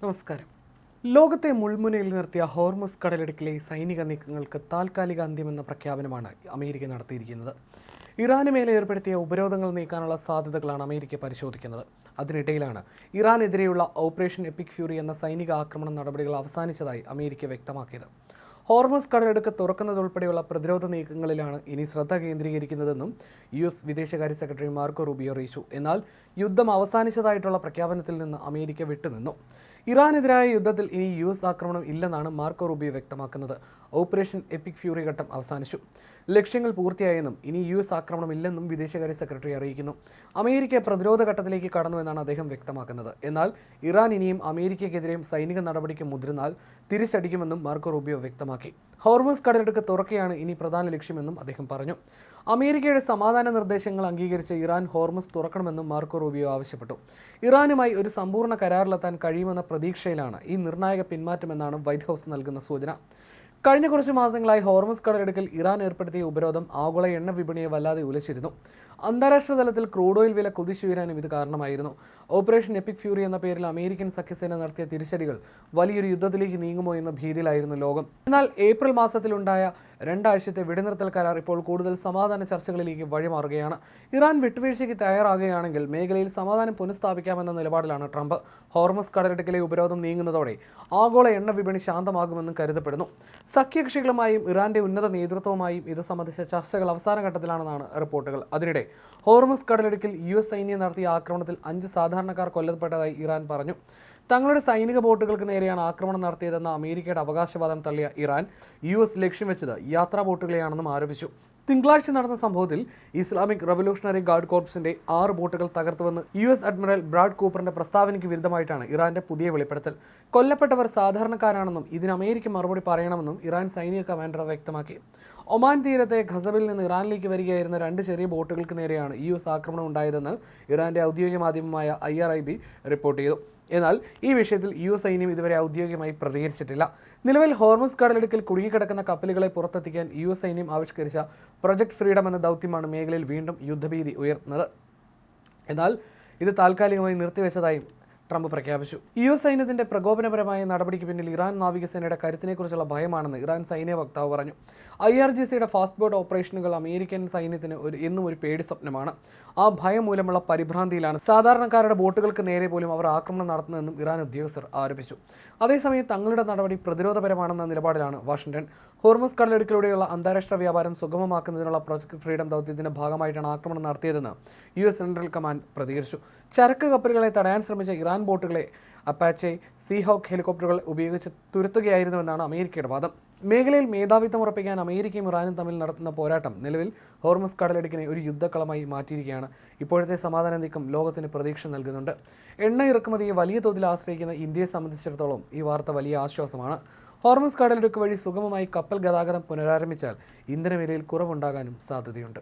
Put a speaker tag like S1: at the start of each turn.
S1: നമസ്കാരം. ലോകത്തെ മുൾമുനയിൽ നിർത്തിയ ഹോർമുസ് കടലിടുക്കിലെ സൈനിക നീക്കങ്ങൾക്ക് താൽക്കാലിക അന്ത്യമെന്ന പ്രഖ്യാപനമാണ് അമേരിക്ക നടത്തിയിരിക്കുന്നത്. ഇറാന് മേലെ ഏർപ്പെടുത്തിയ ഉപരോധങ്ങൾ നീക്കാനുള്ള സാധ്യതകളാണ് അമേരിക്ക പരിശോധിക്കുന്നത്. അതിനിടയിലാണ് ഇറാനെതിരെയുള്ള ഓപ്പറേഷൻ എപ്പിക് ഫ്യൂറി എന്ന സൈനിക ആക്രമണ നടപടികൾ അവസാനിച്ചതായി അമേരിക്ക വ്യക്തമാക്കിയത്. ഹോർമുസ് കടലിടുക്ക് തുറക്കുന്നതുൾപ്പെടെയുള്ള പ്രതിരോധ നീക്കങ്ങളിലാണ് ഇനി ശ്രദ്ധ കേന്ദ്രീകരിക്കുന്നതെന്നും US വിദേശകാര്യ സെക്രട്ടറി മാർക്കോ റൂബിയോ അറിയിച്ചു. എന്നാൽ യുദ്ധം അവസാനിച്ചതായിട്ടുള്ള പ്രഖ്യാപനത്തിൽ നിന്ന് അമേരിക്ക വിട്ടുനിന്നു. ഇറാനെതിരായ യുദ്ധത്തിൽ ഇനി US ആക്രമണം ഇല്ലെന്നാണ് മാർക്കോ റൂബിയോ വ്യക്തമാക്കുന്നത്. ഓപ്പറേഷൻ എപ്പിക് ഫ്യൂറി ഘട്ടം അവസാനിച്ചു, ലക്ഷ്യങ്ങൾ പൂർത്തിയായെന്നും ഇനി US ആക്രമണം ഇല്ലെന്നും വിദേശകാര്യ സെക്രട്ടറി അറിയിക്കുന്നു. അമേരിക്ക പ്രതിരോധ ഘട്ടത്തിലേക്ക് കടന്നുവെന്നാണ് അദ്ദേഹം വ്യക്തമാക്കുന്നത്. എന്നാൽ ഇറാൻ ഇനിയും അമേരിക്കയ്ക്കെതിരെയും സൈനിക നടപടിക്ക് മുതിർന്നാൽ തിരിച്ചടിക്കുമെന്നും മാർക്കോ റൂബിയോ വ്യക്തമാക്കി. ഹോർമുസ് കടലിടുക്ക് തുറക്കുകയാണ് ഇനി പ്രധാന ലക്ഷ്യമെന്നും അദ്ദേഹം പറഞ്ഞു. അമേരിക്കയുടെ സമാധാന നിർദ്ദേശങ്ങൾ അംഗീകരിച്ച് ഇറാൻ ഹോർമുസ് തുറക്കണമെന്നും മാർക്കോ റൂബിയോ ആവശ്യപ്പെട്ടു. ഇറാനുമായി ഒരു സമ്പൂർണ്ണ കരാറിലെത്താൻ കഴിയുമെന്ന പ്രതീക്ഷയിലാണ് ഈ നിർണായക പിന്മാറ്റമെന്നാണ് വൈറ്റ് ഹൗസ് നൽകുന്ന സൂചന. കഴിഞ്ഞ കുറച്ച് മാസങ്ങളായി ഹോർമുസ് കടലിടുക്കിൽ ഇറാൻ ഏർപ്പെടുത്തിയ ഉപരോധം ആഗോള എണ്ണ വിപണിയെ വല്ലാതെ ഉലച്ചിരുന്നു. അന്താരാഷ്ട്ര തലത്തിൽ ക്രൂഡ് ഓയിൽ വില കുതിച്ചുയരാനും ഇത് കാരണമായിരുന്നു. ഓപ്പറേഷൻ എപ്പിക് ഫ്യൂറി എന്ന പേരിൽ അമേരിക്കൻ സഖ്യസേന നടത്തിയ തിരിച്ചടികൾ വലിയൊരു യുദ്ധത്തിലേക്ക് നീങ്ങുമോ എന്ന ഭീതിയിലായിരുന്നു ലോകം. എന്നാൽ ഏപ്രിൽ മാസത്തിലുണ്ടായ 2 ആഴ്ചത്തെ വെടിനിർത്തൽ കരാർ ഇപ്പോൾ കൂടുതൽ സമാധാന ചർച്ചകളിലേക്ക് വഴിമാറുകയാണ്. ഇറാൻ വിട്ടുവീഴ്ചയ്ക്ക് തയ്യാറാകുകയാണെങ്കിൽ മേഖലയിൽ സമാധാനം പുനഃസ്ഥാപിക്കാമെന്ന നിലപാടിലാണ് ട്രംപ്. ഹോർമുസ് കടലിടുക്കിലെ ഉപരോധം നീങ്ങുന്നതോടെ ആഗോള എണ്ണ വിപണി ശാന്തമാകുമെന്നും കരുതപ്പെടുന്നു. സഖ്യകക്ഷികളുമായും ഇറാന്റെ ഉന്നത നേതൃത്വവുമായും ഇത് സംബന്ധിച്ച ചർച്ചകൾ അവസാന ഘട്ടത്തിലാണെന്നാണ് റിപ്പോർട്ടുകൾ. അതിനിടെ ഹോർമുസ് കടലിടുക്കിൽ US സൈന്യം നടത്തിയ ആക്രമണത്തിൽ 5 സാധാരണക്കാർ കൊല്ലപ്പെട്ടതായി ഇറാൻ പറഞ്ഞു. തങ്ങളുടെ സൈനിക ബോട്ടുകൾക്ക് നേരെയാണ് ആക്രമണം നടത്തിയതെന്ന അമേരിക്കയുടെ അവകാശവാദം തള്ളിയ ഇറാൻ US ലക്ഷ്യം വെച്ചത് യാത്രാ ബോട്ടുകളെയാണെന്നും ആരോപിച്ചു. തിങ്കളാഴ്ച നടന്ന സംഭവത്തിൽ ഇസ്ലാമിക് റവല്യൂഷണറി ഗാർഡ് കോർപ്സിന്റെ 6 ബോട്ടുകൾ തകർത്തുവെന്ന് US അഡ്മിറൽ ബ്രാഡ് കൂപ്പറിന്റെ പ്രസ്താവനയ്ക്ക് വിരുദ്ധമായിട്ടാണ് ഇറാന്റെ പുതിയ വെളിപ്പെടുത്തൽ. കൊല്ലപ്പെട്ടവർ സാധാരണക്കാരാണെന്നും ഇതിന് അമേരിക്ക മറുപടി പറയണമെന്നും ഇറാൻ സൈനിക കമാൻഡർ വ്യക്തമാക്കി. ഒമാൻ തീരത്തെ ഖസബിൽ നിന്ന് ഇറാനിലേക്ക് വരികയായിരുന്ന 2 ചെറിയ ബോട്ടുകൾക്ക് നേരെയാണ് US ആക്രമണം ഉണ്ടായതെന്ന് ഇറാന്റെ ഔദ്യോഗിക മാധ്യമമായ IRIB റിപ്പോർട്ട് ചെയ്തു. എന്നാൽ ഈ വിഷയത്തിൽ US സൈന്യം ഇതുവരെ ഔദ്യോഗികമായി പ്രതികരിച്ചിട്ടില്ല. നിലവിൽ ഹോർമുസ് കടലിടുക്കിൽ കുടുങ്ങിക്കിടക്കുന്ന കപ്പലുകളെ പുറത്തെത്തിക്കാൻ US സൈന്യം ആവിഷ്കരിച്ച പ്രൊജക്ട് ഫ്രീഡം എന്ന ദൗത്യമാണ് മേഖലയിൽ വീണ്ടും യുദ്ധഭീതി ഉയർത്തുന്നത്. എന്നാൽ ഇത് താൽക്കാലികമായി നിർത്തിവെച്ചതായും ട്രംപ് പ്രഖ്യാപിച്ചു. US സൈന്യത്തിന്റെ പ്രകോപനപരമായ നടപടിക്ക് പിന്നിൽ ഇറാൻ നാവികസേനയുടെ കരുത്തിനെക്കുറിച്ചുള്ള ഭയമാണെന്ന് ഇറാൻ സൈനിക വക്താവ് പറഞ്ഞു. IRGCയുടെ ഫാസ്റ്റ് ബോട്ട് ഓപ്പറേഷനുകൾ അമേരിക്കൻ സൈന്യത്തിന് എന്നും ഒരു പേടി സ്വപ്നമാണ്. ആ ഭയം മൂലമുള്ള പരിഭ്രാന്തിയിലാണ് സാധാരണക്കാരുടെ ബോട്ടുകൾക്ക് നേരെ പോലും അവർ ആക്രമണം നടത്തുന്നതെന്നും ഇറാൻ ഉദ്യോഗസ്ഥർ ആരോപിച്ചു. അതേസമയം തങ്ങളുടെ നടപടി പ്രതിരോധപരമാണെന്ന നിലപാടിലാണ് വാഷിംഗ്ടൺ. ഹോർമുസ് കടലിടുക്കിലൂടെയുള്ള അന്താരാഷ്ട്ര വ്യാപാരം സുഗമമാക്കുന്നതിനുള്ള പ്രൊജക്ട് ഫ്രീഡം ദൗത്യത്തിന്റെ ഭാഗമായിട്ടാണ് ആക്രമണം നടത്തിയതെന്ന് US സെൻട്രൽ കമാൻഡ് പ്രതികരിച്ചു. ചരക്ക് കപ്പലുകളെ തടയാൻ ശ്രമിച്ച ഇറാൻ ബോട്ടുകളെ അപ്പാച്ചെ, സീഹോക്ക് ഹെലികോപ്റ്ററുകൾ ഉപയോഗിച്ച് തുരത്തുകയായിരുന്നുവെന്നാണ് അമേരിക്കയുടെ വാദം. മേഖലയിൽ മേധാവിത്വം ഉറപ്പിക്കാൻ അമേരിക്കയും ഇറാനും തമ്മിൽ നടത്തുന്ന പോരാട്ടം നിലവിൽ ഹോർമുസ് കടലിടുക്കിനെ ഒരു യുദ്ധക്കളമായി മാറ്റിയിരിക്കുകയാണ്. ഇപ്പോഴത്തെ സമാധാന നീക്കം ലോകത്തിന് പ്രതീക്ഷ നൽകുന്നുണ്ട്. എണ്ണ ഇറക്കുമതിയെ വലിയ തോതിൽ ആശ്രയിക്കുന്ന ഇന്ത്യയെ സംബന്ധിച്ചിടത്തോളം ഈ വാർത്ത വലിയ ആശ്വാസമാണ്. ഹോർമുസ് കടലിടുക്ക് വഴി സുഗമമായി കപ്പൽ ഗതാഗതം പുനരാരംഭിച്ചാൽ ഇന്ധനവിലയിൽ കുറവുണ്ടാകാനും സാധ്യതയുണ്ട്.